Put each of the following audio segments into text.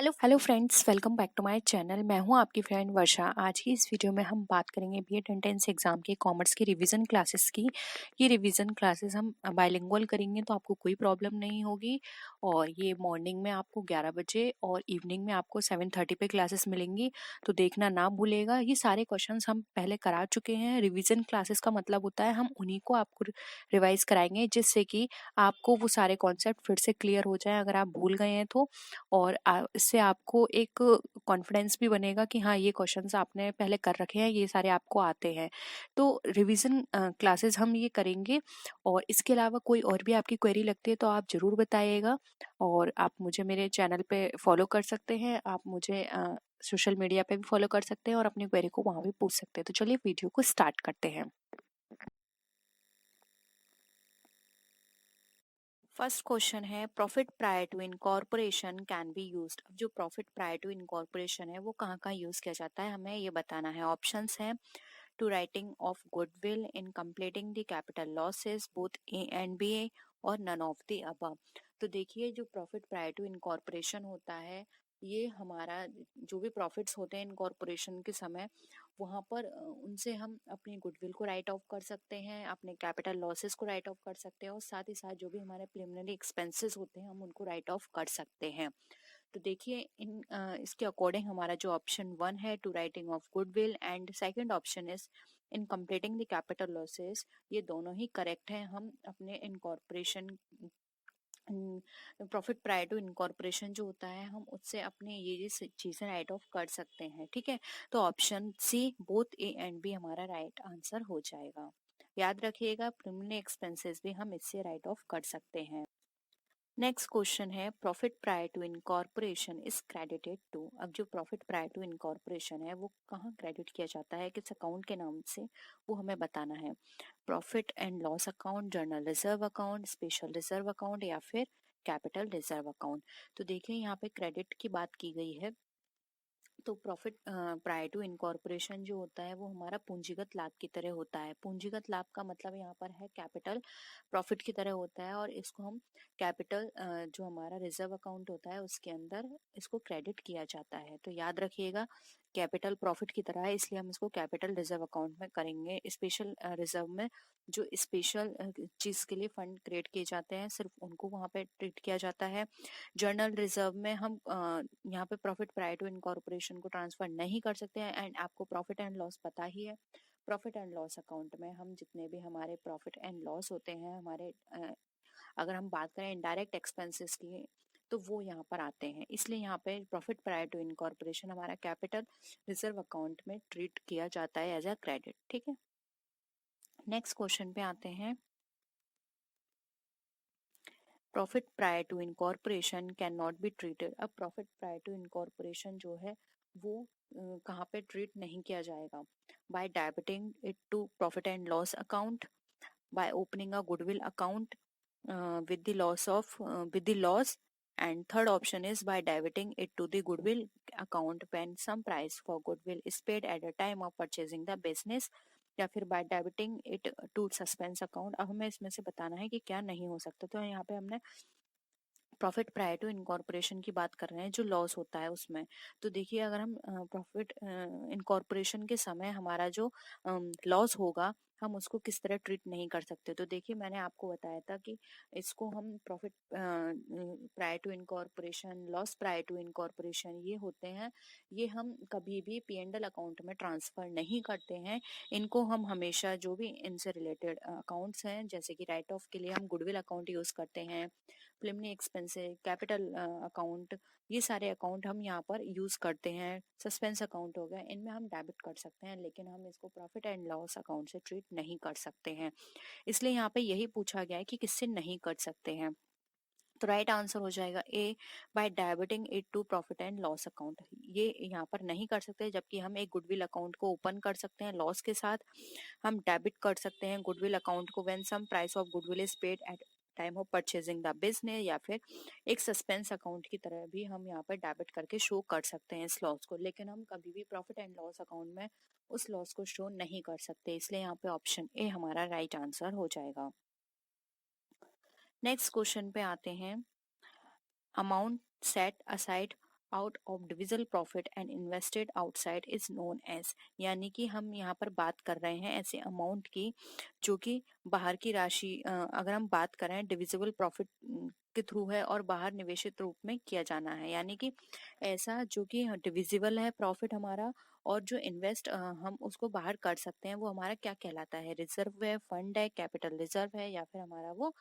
Hello friends, welcome back to my channel. मैं हूं आपकी फ्रेंड वर्षा। आज की इस वीडियो में हम बात करेंगे बीएड एंट्रेंस एग्जाम के कॉमर्स की रिवीजन क्लासेस की। ये रिवीजन क्लासेस हम बाइलिंगुअल करेंगे तो आपको कोई प्रॉब्लम नहीं होगी। और ये मॉर्निंग में आपको 11 बजे और इवनिंग में आपको 7:30 पे क्लासेस मिलेंगी, तो देखना ना भूलेगा। ये सारे क्वेश्चंस हम पहले करा चुके हैं। रिवीजन क्लासेस का मतलब होता है हम उन्हीं को आपको रिवाइज कराएंगे, जिससे कि आपको वो सारे कॉन्सेप्ट फिर से क्लियर हो जाए अगर आप भूल गए हैं तो। और इससे आपको एक कॉन्फिडेंस भी बनेगा कि हाँ, ये क्वेश्चंस आपने पहले कर रखे हैं, ये सारे आपको आते हैं। तो रिवीजन क्लासेस हम ये करेंगे। और इसके अलावा कोई और भी आपकी क्वेरी लगती है तो आप ज़रूर बताइएगा। और आप मुझे मेरे चैनल पे फॉलो कर सकते हैं, आप मुझे सोशल मीडिया पे भी फॉलो कर सकते हैं और अपनी क्वेरी को वहाँ भी पूछ सकते हैं। तो चलिए वीडियो को स्टार्ट करते हैं। फर्स्ट क्वेश्चन है, profit prior to incorporation can be used. अब जो प्रॉफिट प्रायर टू इनकॉर्पोरेशन है वो कहाँ कहाँ यूज किया जाता है, हमें ये बताना है। ऑप्शंस हैं to writing off goodwill, in completing the capital losses, both A and B, और नन ऑफ द अबव। तो देखिए, जो प्रॉफिट प्रायर टू इनकॉर्पोरेशन होता है, ये हमारा जो भी प्रॉफिट्स होते हैं इनकॉर्पोरेशन के समय, वहाँ पर उनसे हम अपनी गुडविल को राइट ऑफ कर सकते हैं, अपने कैपिटल लॉसेस को राइट ऑफ कर सकते हैं, और साथ ही साथ जो भी हमारे प्रिलिमिनरी एक्सपेंसेस होते हैं हम उनको राइट ऑफ कर सकते हैं। तो देखिए, इसके अकॉर्डिंग हमारा जो ऑप्शन 1 है, to writing off goodwill, and second option is in completing the capital losses, ये दोनों ही करेक्ट हैं। हम अपने incorporation profit prior to incorporation जो होता है, हम उससे अपने ये चीजें राइट ऑफ कर सकते हैं। ठीक है, तो option C, both A and B, हमारा राइट आंसर हो जाएगा। याद रखिएगा, प्रिलिमिनरी एक्सपेंसेस भी हम इससे राइट ऑफ कर सकते हैं। नेक्स्ट क्वेश्चन है, profit prior to incorporation is credited to. अब जो प्रॉफिट प्रायर टू इनकॉर्पोरेशन है वो कहाँ क्रेडिट किया जाता है, किस अकाउंट के नाम से, वो हमें बताना है। Profit and loss account, journal reserve account, special reserve account, या फिर कैपिटल रिजर्व अकाउंट। तो देखिए, यहाँ पे क्रेडिट की बात की गई है। तो प्रॉफिट प्रायर टू इनकॉर्पोरेशन जो होता है वो हमारा पूंजीगत लाभ की तरह होता है। पूंजीगत लाभ का मतलब यहाँ पर है कैपिटल प्रॉफिट की तरह होता है, और इसको हम कैपिटल जो हमारा रिजर्व अकाउंट होता है उसके अंदर इसको क्रेडिट किया जाता है। तो याद रखिएगा, कैपिटल प्रॉफिट की तरह है, इसलिए हम इसको कैपिटल रिजर्व अकाउंट में करेंगे। स्पेशल रिजर्व में जो स्पेशल चीज के लिए फंड क्रिएट किए जाते हैं, सिर्फ उनको वहां पे ट्रीट किया जाता है। जर्नल रिजर्व में हम यहाँ पे प्रॉफिट प्रायर टू इनकॉर्पोरेशन को ट्रांसफर नहीं कर सकते हैं। एंड आपको प्रॉफिट एंड लॉस पता ही है, प्रॉफिट एंड लॉस अकाउंट में हम जितने भी हमारे प्रॉफिट एंड लॉस होते हैं, हमारे अगर हम बात करें इनडायरेक्ट एक्सपेंसेस की, तो वो यहाँ पर आते हैं। इसलिए यहाँ पे प्रॉफिट प्रायर टू इनकॉर्पोरेशन हमारा कैपिटल रिजर्व अकाउंट में ट्रीट किया जाता है एज अ क्रेडिट। ठीक है, नेक्स्ट क्वेश्चन पे आते हैं। Profit prior to incorporation can not be treated. अब प्रॉफिट प्रायर टू इनकॉर्पोरेशन जो है वो कहाँ पे ट्रीट नहीं किया जाएगा। By debiting it to profit and loss account, by opening a goodwill account with the loss of with the loss, and third option is by debiting it to the goodwill account when some price for goodwill is paid at the time of purchasing the business, या फिर by debiting it to suspense account. अब हमें इसमें से बताना है कि क्या नहीं हो सकता। तो यहाँ पे हमने प्रॉफिट प्रायर टू इनकॉर्पोरेशन की बात कर रहे हैं, जो लॉस होता है उसमें। तो देखिए, अगर हम प्रॉफिट इनकॉर्पोरेशन के समय हमारा जो लॉस होगा, हम उसको किस तरह ट्रीट नहीं कर सकते। तो देखिए, मैंने आपको बताया था कि इसको हम profit prior to incorporation, loss prior to incorporation, ये होते हैं, ये हम कभी भी P&L अकाउंट में ट्रांसफर नहीं करते हैं। इनको हम हमेशा जो भी इनसे रिलेटेड अकाउंट्स हैं, जैसे कि राइट ऑफ के लिए हम गुडविल अकाउंट यूज करते हैं, प्रिलिमिनरी एक्सपेंसेस, कैपिटल अकाउंट, ये सारे अकाउंट हम यहाँ पर यूज करते हैं। सस्पेंस अकाउंट हो गया, इनमें हम डेबिट कर सकते हैं, लेकिन हम इसको प्रॉफिट एंड लॉस अकाउंट से ट्रीट नहीं कर सकते हैं। इसलिए यहाँ पे यही पूछा गया है कि किससे नहीं कर सकते हैं। तो राइट आंसर हो जाएगा A, by debiting it to profit and loss account. ये यहाँ पर नहीं कर सकते, जबकि हम एक गुडविल अकाउंट को ओपन कर सकते हैं लॉस के साथ। हम डेबिट कर सकते हैं गुडविल अकाउंट को when some price of goodwill is paid at time of purchasing the business, या फिर एक सस्पेंस अकाउंट की तरह भी हम यहाँ पर डेबिट करके शो कर सकते हैं इस लॉस को। लेकिन हम कभी भी प्रॉफिट एंड लॉस अकाउंट में उस लॉस को शो नहीं कर सकते, इसलिए यहाँ पे ऑप्शन ए हमारा राइट आंसर हो जाएगा। नेक्स्ट क्वेश्चन पे आते हैं। Amount set aside out of divisible profit and invested outside is known as, यानी कि हम यहाँ पर बात कर रहे हैं ऐसे अमाउंट की जो कि बाहर की राशि, अगर हम बात करें डिविजिबल प्रॉफिट के थ्रू है और बाहर निवेशित रूप में किया जाना है, यानी कि ऐसा जो कि डिविजिबल है प्रॉफिट हमारा, और जो इन्वेस्ट हम उसको बाहर कर सकते हैं, वो हमारा क्या कहलाता है, रिजर्व है, फंड है, कैपिटल रिजर्व है, या फिर हमारा वो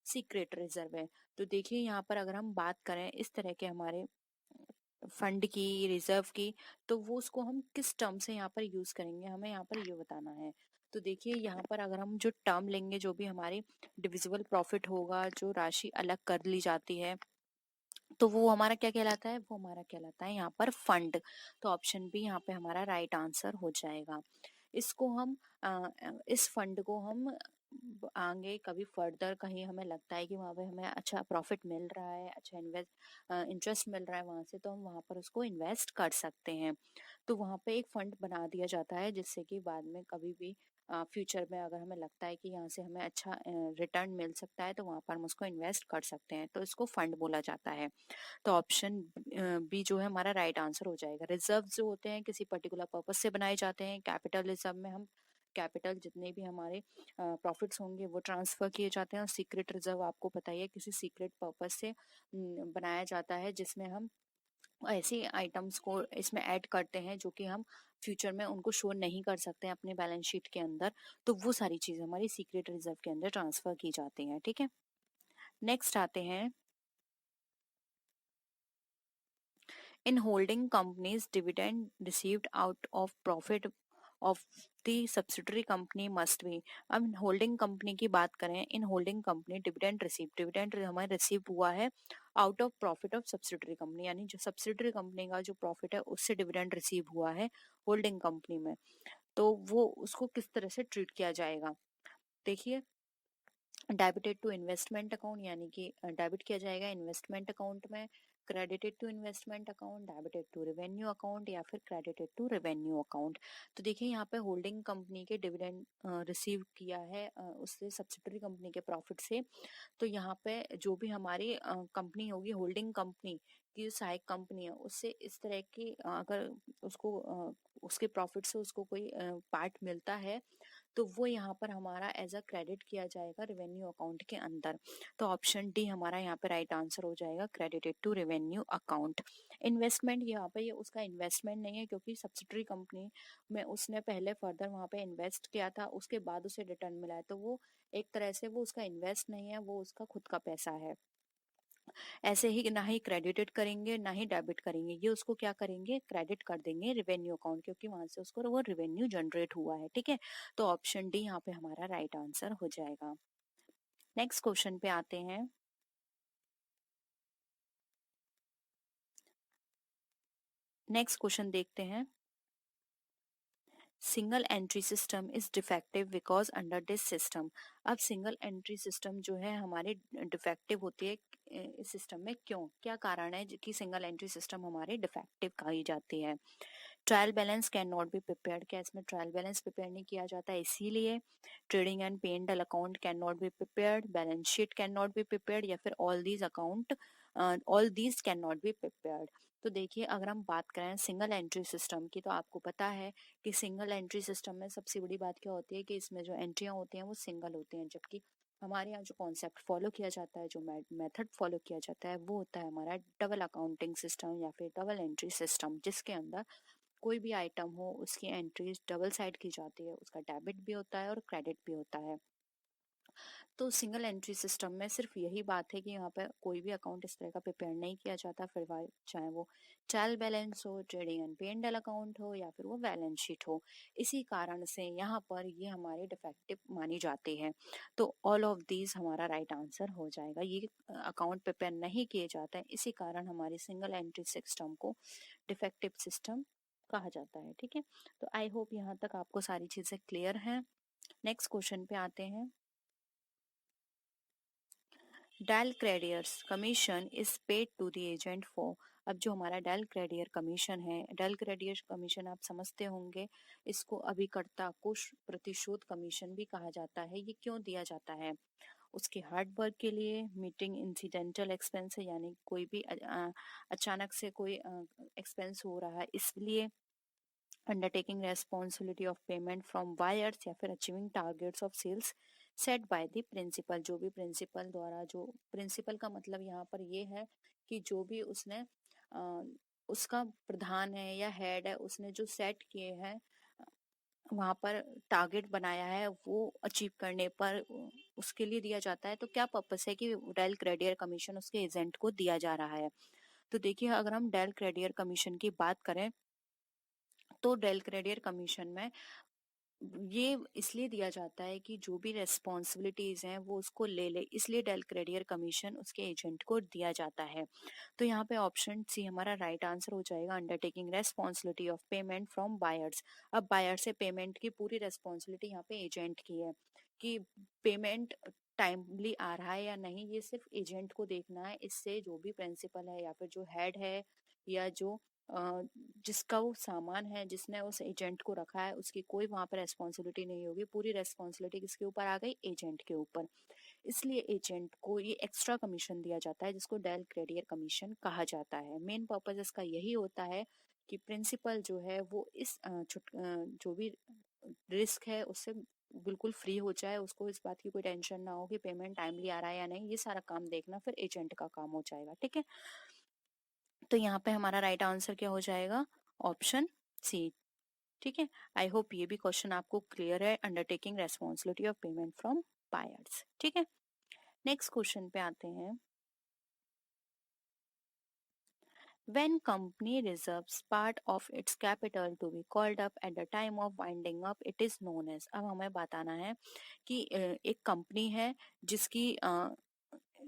सीक्रेट रिजर्व है। तो देखिए यहाँ पर अगर हम बात करें इस तरह के हमारे फंड की, रिजर्व की, तो वो उसको हम किस टर्म से यहाँ पर यूज करेंगे, हमें यहाँ पर ये बताना है। तो देखिए यहाँ पर अगर हम जो टर्म लेंगे, जो भी हमारी डिविजिबल प्रॉफिट होगा, जो राशि अलग कर ली जाती है, तो वो हमारा क्या कहलाता है, वो हमारा कहलाता है यहाँ पर फंड। तो ऑप्शन बी यहाँ पे हमारा राइट आंसर हो जाएगा। इसको हम इस फंड को हम आगे कभी फर्दर कहीं हमें लगता है कि वहाँ पे हमें अच्छा प्रॉफिट मिल रहा है, अच्छा इंटरेस्ट मिल रहा है वहाँ से, तो हम वहाँ पर उसको इन्वेस्ट कर सकते हैं। तो वहाँ पे एक फंड बना दिया जाता है जिससे कि बाद में कभी भी फ्यूचर में अगर हमें लगता है कि यहाँ से हमें अच्छा रिटर्न मिल सकता है, तो वहाँ पर हम उसको इन्वेस्ट कर सकते हैं, तो इसको फंड बोला जाता है। तो ऑप्शन बी जो है हमारा राइट आंसर हो जाएगा। रिजर्व जो होते हैं किसी पर्टिकुलर पर्पज से बनाए जाते हैं। कैपिटल रिजर्व में हम कैपिटल जितने भी हमारे प्रॉफिट्स होंगे वो ट्रांसफर किए जाते हैं। और सीक्रेट रिजर्व आपको पता ही है किसी सीक्रेट पर्पज से बनाया जाता है, जिसमें हम ऐसे आइटम्स को इसमें ऐड करते हैं जो कि हम फ्यूचर में उनको शो नहीं कर सकते हैं अपने बैलेंस शीट के अंदर। तो वो सारी चीजें हमारी सीक्रेट रिजर्व के अंदर ट्रांसफर की जाती हैं। ठीक है, नेक्स्ट आते हैं, in holding companies dividend received out of profit of the subsidiary company must be। अब होल्डिंग कंपनी की बात करें, इन होल्डिंग कंपनी डिविडेंड हमारे रिसीव हुआ है out of profit of subsidiary company, यानी जो सब्सिडरी कंपनी का जो प्रॉफिट है उससे डिविडेंड रिसीव हुआ है होल्डिंग कंपनी में, तो वो उसको किस तरह से ट्रीट किया जाएगा। देखिए, डेबिटेड टू इन्वेस्टमेंट अकाउंट, यानी कि डेबिट किया जाएगा इन्वेस्टमेंट अकाउंट में। Credited to investment account, debited to revenue account, या फिर क्रेडिटेड टू रेवेन्यू अकाउंट। तो देखिए यहाँ पे होल्डिंग कंपनी के डिविडेंड रिसीव किया है उससे सब्सिडरी कंपनी के प्रॉफिट से, तो यहाँ पे जो भी हमारी कंपनी होगी, होल्डिंग कंपनी की जो सहायक कंपनी है, उससे इस तरह की अगर उसको उसके प्रॉफिट से उसको कोई पार्ट मिलता है, तो वो यहाँ पर हमारा एज अ क्रेडिट किया जाएगा रेवेन्यू अकाउंट के अंदर। तो ऑप्शन डी हमारा यहाँ पे राइट आंसर हो जाएगा, credited to revenue account. Investment, यहाँ पे ये उसका इन्वेस्टमेंट नहीं है, क्योंकि सब्सिडरी कंपनी में उसने पहले फर्दर वहाँ पे इन्वेस्ट किया था, उसके बाद उसे रिटर्न मिला है, तो वो एक तरह से वो उसका इन्वेस्ट नहीं है, वो उसका खुद का पैसा है। ऐसे ही ना ही क्रेडिटेड करेंगे ना ही डेबिट करेंगे, ये उसको क्या करेंगे, क्रेडिट कर देंगे रेवेन्यू अकाउंट, क्योंकि वहां से उसको वो रेवेन्यू जनरेट हुआ है। ठीक है, तो ऑप्शन डी यहाँ पे हमारा राइट आंसर हो जाएगा। नेक्स्ट क्वेश्चन पे आते हैं। नेक्स्ट क्वेश्चन देखते हैं। Single entry system is defective because under this system. अब सिंगल एंट्री सिस्टम जो है हमारे डिफेक्टिव होती है इस सिस्टम में, क्यों, क्या कारण है कि सिंगल एंट्री सिस्टम हमारे डिफेक्टिव कही जाती है। Trial balance can not be prepared, क्या इसमें ट्रायल बैलेंस प्रिपेयर नहीं किया जाता है इसीलिए। ट्रेडिंग एंड पे and account can not be prepared, balance sheet can not be prepared, या फिर all these can not be prepared. तो देखिए अगर हम बात करें सिंगल एंट्री सिस्टम की, तो आपको पता है कि सिंगल एंट्री सिस्टम में सबसे बड़ी बात क्या होती है कि इसमें जो एंट्रियां होती हैं वो सिंगल होती हैं, जबकि हमारे यहाँ जो कॉन्सेप्ट फॉलो किया जाता है, जो मेथड फॉलो किया जाता है, वो होता है हमारा डबल अकाउंटिंग सिस्टम या फिर डबल एंट्री सिस्टम, जिसके अंदर कोई भी आइटम हो उसकी एंट्रीज डबल साइड की जाती है, उसका डेबिट भी होता है और क्रेडिट भी होता है। तो सिंगल एंट्री सिस्टम में सिर्फ यही बात है कि यहाँ पर कोई भी अकाउंट इस तरह का प्रिपेयर नहीं किया जाता, फिर चाहे वो ट्रायल बैलेंस हो, ट्रेडिंग एंड पे एंड अकाउंट हो, या फिर वो बैलेंस शीट हो। इसी कारण से यहाँ पर ये हमारे डिफेक्टिव मानी जाती है। तो ऑल ऑफ दीज हमारा राइट आंसर हो जाएगा। ये अकाउंट प्रिपेयर नहीं किए जाते हैं, इसी कारण हमारे सिंगल एंट्री सिस्टम को डिफेक्टिव सिस्टम कहा जाता है। ठीक है, तो आई होप यहाँ तक आपको सारी चीजें क्लियर हैं। नेक्स्ट क्वेश्चन पे आते हैं। Del credere commission is paid to the agent for. अब जो हमारा डेल क्रेडियर कमीशन है, डेल क्रेडियर कमीशन आप समझते होंगे, इसको अभिकर्ता को प्रतिशोध कमीशन भी कहा जाता है। ये क्यों दिया जाता है, उसके हार्ड वर्क के लिए, मीटिंग इंसिडेंटल एक्सपेंस है यानी कोई भी अचानक से कोई एक्सपेंस हो रहा है इसलिए, undertaking responsibility of payment from buyers या फिर achieving targets of sales set by the principal, जो भी प्रिंसिपल द्वारा, जो प्रिंसिपल का मतलब यहाँ पर ये है कि जो भी उसने उसका प्रधान है या हेड है उसने जो सेट किए हैं वहां पर टारगेट बनाया है वो अचीव करने पर उसके लिए दिया जाता है। तो क्या पर्पस है कि डेल क्रेडियर कमीशन उसके एजेंट को दिया जा रहा है। तो देखिए अगर हम डेल क्रेडियर कमीशन की बात करें तो डेल क्रेडियर कमीशन में ये इसलिए दिया जाता है कि जो भी रेस्पॉन्सिबिलिटीज हैं वो उसको ले ले, इसलिए डेल क्रेडियर कमीशन उसके एजेंट को दिया जाता है। तो यहाँ पे ऑप्शन सी हमारा राइट आंसर हो जाएगा, undertaking responsibility of payment from buyers. अब बायर से पेमेंट की पूरी रेस्पॉन्सिबिलिटी यहाँ पे एजेंट की है कि पेमेंट टाइमली आ रहा है या नहीं, ये सिर्फ एजेंट को देखना है। इससे जो भी प्रिंसिपल है या फिर जो हेड है या जो जिसका वो सामान है जिसने उस एजेंट को रखा है उसकी कोई वहां पर रेस्पॉन्सिबिलिटी नहीं होगी, पूरी रेस्पॉन्सिबिलिटी किसके ऊपर आ गई, एजेंट के ऊपर। इसलिए एजेंट को ये एक्स्ट्रा कमीशन दिया जाता है जिसको डेल क्रेडियर कमीशन कहा जाता है। मेन पर्पज इसका यही होता है कि प्रिंसिपल जो है वो इस जो भी रिस्क है उससे बिल्कुल फ्री हो जाए, उसको इस बात की कोई टेंशन ना हो कि पेमेंट टाइमली आ रहा है या नहीं, ये सारा काम देखना फिर एजेंट का काम हो जाएगा। ठीक है, तो यहाँ पे हमारा राइट आंसर क्या हो जाएगा, ऑप्शन सी। ठीक है, आई होप ये भी क्वेश्चन आपको क्लियर है, undertaking responsibility of payment from buyers. ठीक है, नेक्स्ट क्वेश्चन पे आते हैं। When company reserves part of its capital to be called up at the time of winding up, it is known as। अब हमें बताना है कि एक कंपनी है जिसकी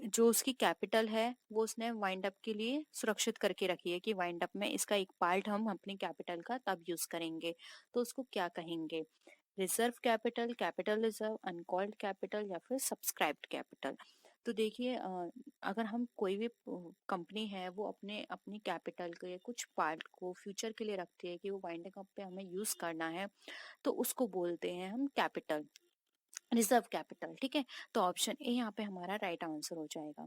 जो उसकी कैपिटल है वो उसने वाइंड अप के लिए सुरक्षित करके रखी है कि वाइंड अप में इसका एक पार्ट हम अपनी कैपिटल का तब यूज करेंगे, तो उसको क्या कहेंगे, reserve capital, capital reserve, uncalled capital या फिर सब्सक्राइब्ड कैपिटल। तो देखिए अगर हम कोई भी कंपनी है वो अपने अपनी कैपिटल के कुछ पार्ट को फ्यूचर के लिए रखती है कि वो वाइंडिंग अप पे हमें यूज करना है, तो उसको बोलते हैं हम कैपिटल, रिजर्व कैपिटल। ठीक है, तो ऑप्शन ए यहाँ पे हमारा राइट आंसर हो जाएगा।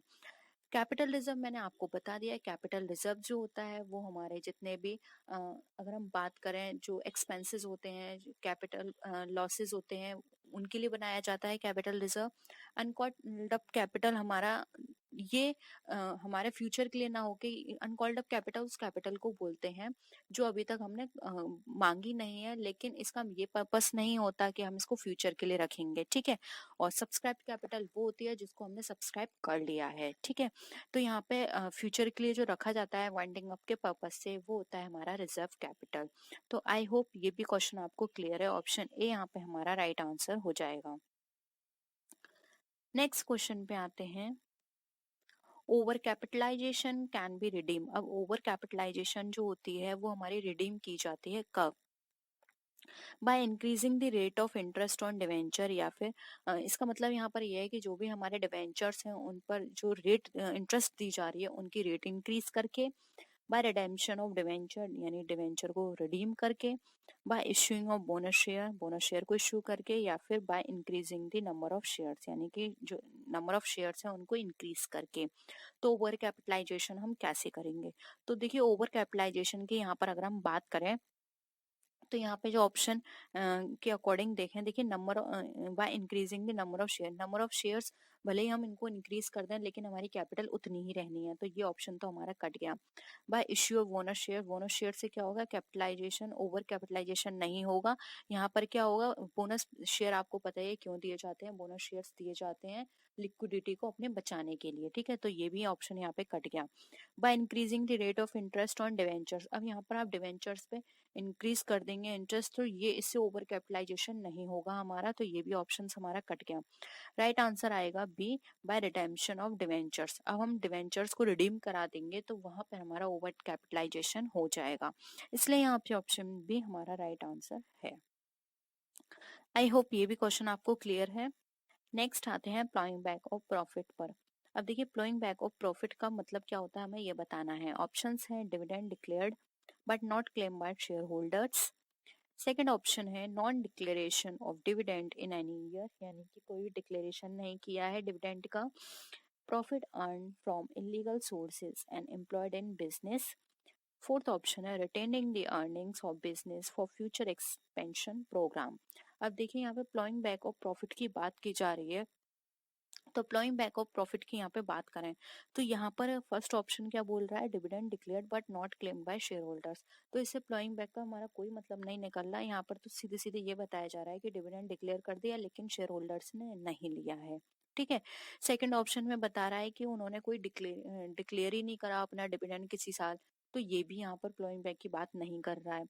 कैपिटल रिजर्व मैंने आपको बता दिया है, कैपिटल रिजर्व जो होता है वो हमारे जितने भी अगर हम बात करें जो एक्सपेंसेस होते हैं, कैपिटल लॉसेस होते हैं, उनके लिए बनाया जाता है capital reserve. Uncalled up capital हमारा ये हमारे फ्यूचर के लिए ना होके, अनकॉल्ड अप कैपिटल उस कैपिटल को बोलते हैं जो अभी तक हमने मांगी नहीं है, लेकिन इसका ये पर्पस नहीं होता कि हम इसको फ्यूचर के लिए रखेंगे। ठीक है, और सब्सक्राइब कैपिटल वो होती है जिसको हमने सब्सक्राइब कर लिया है। ठीक है, तो यहाँ पे फ्यूचर के लिए जो रखा जाता है वाइंडिंग अप के पर्पस से वो होता है हमारा रिजर्व कैपिटल। तो आई होप ये भी क्वेश्चन आपको क्लियर है, ऑप्शन ए यहाँ पे हमारा राइट आंसर हो जाएगा। नेक्स्ट क्वेश्चन पे आते हैं, over capitalization can be redeem. अब ओवर कैपिटलाइजेशन जो होती है वो हमारी रिडीम की जाती है कब, bye increasing the rate of interest on debenture, या फिर इसका मतलब यहाँ पर यह है कि जो भी हमारे डिवेंचर्स हैं उन पर जो रेट इंटरेस्ट दी जा रही है उनकी रेट इंक्रीज करके, बाय रिडेम्पशन ऑफ डिवेंचर यानी डिवेंचर को रिडीम करके, by issuing of bonus share को इश्यू करके, या फिर by increasing the number of shares यानी कि जो नंबर ऑफ शेयर्स हैं उनको इंक्रीज करके। तो ओवर कैपिटलाइजेशन हम कैसे करेंगे, तो देखिए ओवर कैपिटलाइजेशन की यहाँ पर अगर हम बात करें तो यहाँ पे जो ऑप्शन के अकॉर्डिंग देखें, देखिए number by increasing the number of shares भले ही हम इनको इंक्रीज कर दें लेकिन हमारी कैपिटल उतनी ही रहनी है, तो ये ऑप्शन तो हमारा कट गया। Bye issue of bonus share से क्या होगा, कैपिटलाइजेशन ओवर कैपिटलाइजेशन नहीं होगा। यहाँ पर क्या होगा, बोनस शेयर आपको पता है क्यों दिए जाते हैं, बोनस शेयर्स दिए जाते हैं लिक्विडिटी को अपने बचाने के लिए। ठीक है, तो ये भी ऑप्शन यहाँ पे कट गया। Bye increasing the rate of interest on debentures, अब यहाँ पर आप डिवेंचर्स पे इंक्रीज कर देंगे इंटरेस्ट, तो ये इससे ओवर कैपिटलाइजेशन नहीं होगा हमारा, तो ये भी ऑप्शन हमारा कट गया। राइट आंसर आएगा B, by redemption of debentures. अब हम डिवेंचर्स को रिडीम करा देंगे तो वहां पर हमारा ओवर कैपिटलाइजेशन हो जाएगा, इसलिए यहाँ पे ऑप्शन बी हमारा राइट आंसर है। आई होप ये भी क्वेश्चन आपको क्लियर है। नेक्स्ट आते हैं प्लॉइंग बैक ऑफ प्रॉफिट पर। अब देखिए प्लॉइंग बैक ऑफ प्रॉफिट का मतलब क्या होता है हमें ये बताना है। ऑप्शंस हैं dividend declared but not claim by share holders, second option है non declaration of dividend in any year, यानी कि कोई डिक्लेरेशन नहीं किया है डिविडेंड का। Profit earn from illegal sources and employed in business. Fourth option है retaining the earnings of business for future expansion program. अब देखिए यहाँ पे प्लॉइंग बैक ऑफ प्रॉफिट की बात की जा रही है, तो प्लॉइंग बैक ऑफ प्रॉफिट की यहाँ पे बात करें तो यहाँ पर फर्स्ट ऑप्शन क्या बोल रहा है, dividend declared but not claim by share holders. तो इससे प्लॉइंग बैक का हमारा कोई मतलब नहीं निकल रहा है, यहाँ पर तो सीधे सीधे ये बताया जा रहा है कि डिविडेंड डिक्लेयर कर दिया लेकिन शेयर होल्डर्स ने नहीं लिया है। ठीक है। सेकंड ऑप्शन में बता रहा है कि उन्होंने कोई डिक्लेयर ही नहीं करा अपना डिविडेंड किसी साल, तो ये भी यहाँ पर प्लॉइंग बैक की बात नहीं कर रहा है।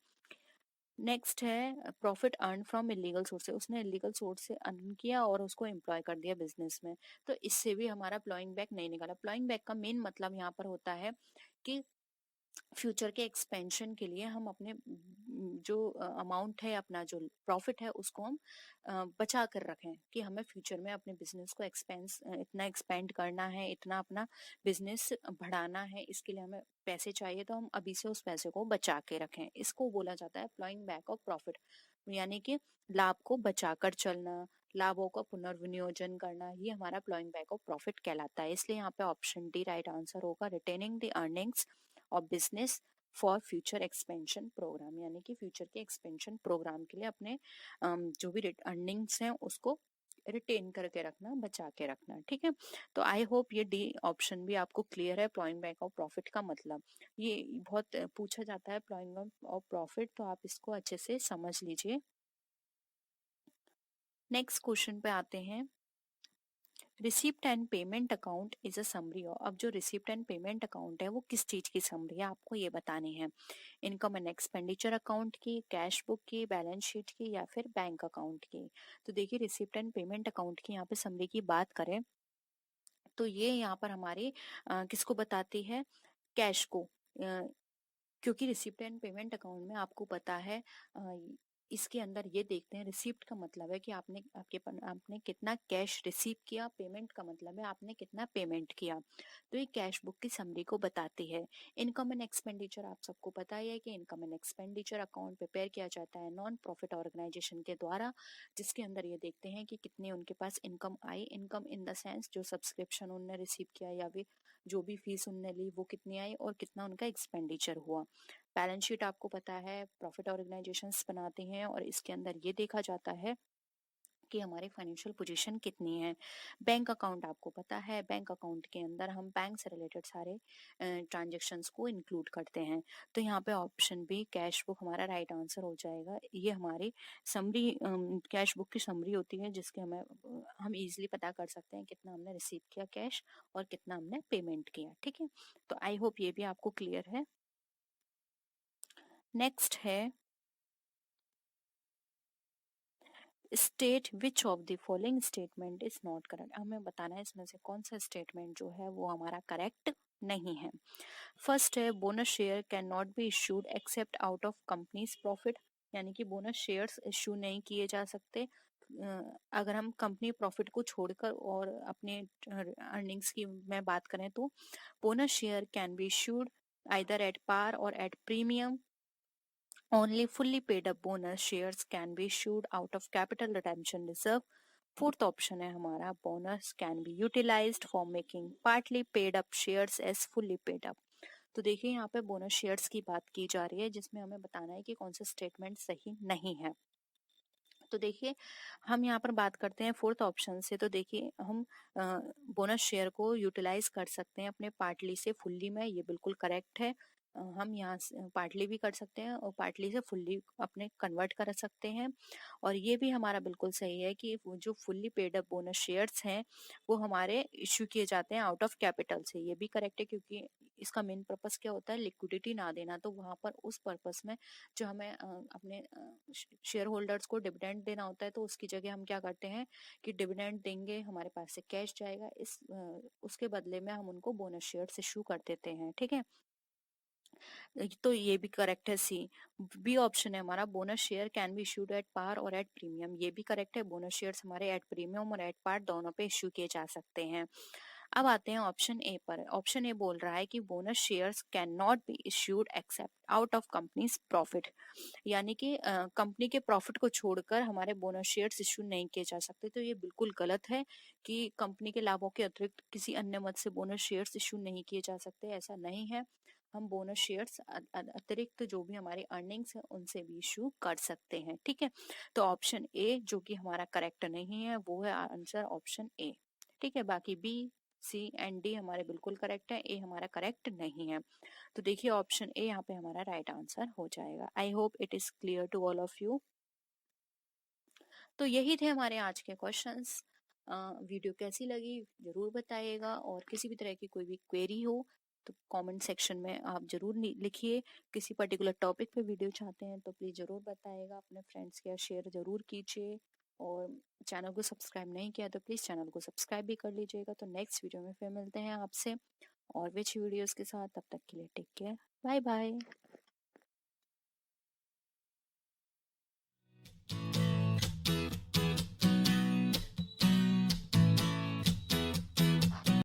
नेक्स्ट है profit earn from illegal source से, उसने इलीगल सोर्स से अर्न किया और उसको एम्प्लॉय कर दिया बिजनेस में, तो इससे भी हमारा प्लॉइंग बैक नहीं निकला। प्लॉइंग बैक का मेन मतलब यहाँ पर होता है कि फ्यूचर के एक्सपेंशन के लिए हम अपने जो अमाउंट है, अपना जो प्रॉफिट है उसको हम बचा कर रखें कि हमें फ्यूचर में अपने बिजनेस को इतना एक्सपेंड करना है, इतना अपना बिजनेस बढ़ाना है, इसके लिए हमें पैसे चाहिए, तो हम अभी से उस पैसे को बचा के रखें। इसको बोला जाता है प्लॉइंग बैक ऑफ प्रॉफिट, यानी कि लाभ को बचाकर चलना, लाभों का पुनर्विनियोजन करना, ये हमारा प्लॉइंग बैक ऑफ प्रॉफिट कहलाता है। इसलिए यहाँ पे ऑप्शन डी राइट आंसर होगा, रिटेनिंग द अर्निंग्स और business for future expansion program, यानी कि फ्यूचर के एक्सपेंशन प्रोग्राम के लिए अपने जो भी अर्निंग्स हैं उसको रिटेन करके रखना, बचा के रखना। ठीक है, तो आई होप ये डी ऑप्शन भी आपको क्लियर है, प्लॉइंग बैक ऑफ प्रॉफिट का मतलब। ये बहुत पूछा जाता है प्लॉइंग ऑफ प्रॉफिट, तो आप इसको अच्छे से समझ लीजिए। नेक्स्ट क्वेश्चन पे आते हैं। Receipt and payment account is a summary. अब जो रिसिप्ट एंड पेमेंट अकाउंट है वो किस चीज की समरी है, आपको ये बतानी है। इनकम एंड एक्सपेंडिचर अकाउंट की, कैश बुक की, बैलेंस शीट की, या फिर बैंक अकाउंट की। तो देखिए रिसिप्ट एंड पेमेंट अकाउंट की यहाँ पे समरी की बात करें तो ये यहाँ पर हमारी किसको बताती है, कैश को। क्योंकि रिसिप्ट एंड पेमेंट अकाउंट में आपको पता है इसके अंदर ये देखते हैं, रिसिप्ट का मतलब है कि आपने कितना कैश रिसीव किया, पेमेंट का मतलब है आपने कितना पेमेंट किया, तो ये कैश बुक की समरी को बताती है। इनकम एंड एक्सपेंडिचर आप सबको पता ही है कि income and expenditure account prepare किया जाता है नॉन प्रॉफिट ऑर्गेनाइजेशन के द्वारा, जिसके अंदर ये देखते हैं कि कितने उनके पास इनकम आई, इनकम इन द सेंस जो सब्सक्रिप्शन उनने रिसीव किया या फिर जो भी फीस उनने ली वो कितनी आई, और कितना उनका एक्सपेंडिचर हुआ। बैलेंस शीट आपको पता है प्रॉफिट ऑर्गेनाइजेशंस बनाते हैं, और इसके अंदर ये देखा जाता है कि हमारी फाइनेंशियल पोजीशन कितनी है। बैंक अकाउंट आपको पता है, बैंक अकाउंट के अंदर हम बैंक से रिलेटेड सारे ट्रांजेक्शन्स को इंक्लूड करते हैं। तो यहाँ पे ऑप्शन बी कैश बुक हमारा राइट आंसर हो जाएगा। ये हमारी समरी कैश बुक की समरी होती है, जिसके हम इजीली पता कर सकते हैं कितना हमने रिसीव किया कैश और कितना हमने पेमेंट किया। ठीक है, तो आई होप ये भी आपको क्लियर है। नेक्स्ट है state which of the following statement is not correct. हमें बताना है इसमें से कौन सा स्टेटमेंट जो है वो हमारा करेक्ट नहीं है। फर्स्ट है bonus share can not be issued except out of companies profit, यानी कि बोनस शेयर्स इशू नहीं किए जा सकते अगर हम कंपनी प्रॉफिट को छोड़कर और अपने अर्निंग्स की में बात करें तो। Bonus share can be issued either at par or at premium. Only fully paid up bonus shares can be issued out of capital retention reserve. Fourth option है हमारा bonus can be utilized for making partly paid up shares as fully paid up. तो देखिए यहाँ पे bonus shares की बात की जा रही है, जिसमें हमें बताना है कि कौन सा स्टेटमेंट सही नहीं है। तो देखिए हम यहाँ पर बात करते हैं फोर्थ ऑप्शन से, तो देखिए हम बोनस शेयर को यूटिलाइज कर सकते हैं अपने पार्टली से फुल्ली में, ये बिल्कुल करेक्ट है। हम यहाँ से पार्टली भी कर सकते हैं और पार्टली से फुल्ली अपने कन्वर्ट कर सकते हैं। और ये भी हमारा बिल्कुल सही है कि वो जो fully paid up bonus shares हैं वो हमारे इश्यू किए जाते हैं आउट ऑफ कैपिटल से, ये भी करेक्ट है। क्योंकि इसका मेन पर्पस क्या होता है, लिक्विडिटी ना देना, तो वहां पर उस पर्पस में जो हमें अपने शेयर होल्डर्स को डिविडेंड देना होता है, तो उसकी जगह हम क्या करते हैं कि डिविडेंड देंगे, हमारे पास से कैश जाएगा, उसके बदले में हम उनको बोनस शेयर्स इशू कर देते हैं। ठीक है, तो ये भी करेक्ट है। सी बी ऑप्शन है हमारा bonus share can be issued at par और एट प्रीमियम, ये भी करेक्ट है। बोनस शेयर्स हमारे एट प्रीमियम और एट पार दोनों पे इशू किए जा सकते हैं। अब आते हैं ऑप्शन ए पर। ऑप्शन ए बोल रहा है कि bonus shares can not be issued except out of companies profit, यानी कि कंपनी के प्रॉफिट को छोड़कर हमारे बोनस शेयर्स इश्यू नहीं किए जा सकते। तो ये बिल्कुल गलत है कि कंपनी के लाभों के अतिरिक्त किसी अन्य मद से बोनस शेयर्स इश्यू नहीं किए जा सकते, ऐसा नहीं है। हम बोनस शेयर्स अतिरिक्त जो भी हमारी अर्निंग्स है उनसे भी इश्यू कर सकते हैं, ठीक है। तो ऑप्शन ए जो कि हमारा करेक्ट नहीं है वो है आंसर ऑप्शन ए, ठीक है। बाकी बी सी एंड डी हमारे बिल्कुल करेक्ट है, ए हमारा करेक्ट नहीं है। तो देखिए ऑप्शन ए यहाँ पे हमारा राइट आंसर हो जाएगा। I hope it is clear to all of you. तो यही थे हमारे आज के क्वेश्चंस। वीडियो कैसी लगी जरूर बताइएगा, और किसी भी तरह की कोई भी क्वेरी हो तो कमेंट सेक्शन में आप जरूर लिखिए। किसी पर्टिकुलर टॉपिक पे वीडियो चाहते हैं तो प्लीज जरूर बताइएगा, अपने फ्रेंड्स के साथ शेयर जरूर कीजिए, और चैनल को सब्सक्राइब नहीं किया तो प्लीज चैनल को सब्सक्राइब भी कर लीजिएगा। तो नेक्स्ट वीडियो में फिर मिलते हैं आपसे और विच वीडियोस के साथ, तब तक के लिए टेक केयर, बाय बाय।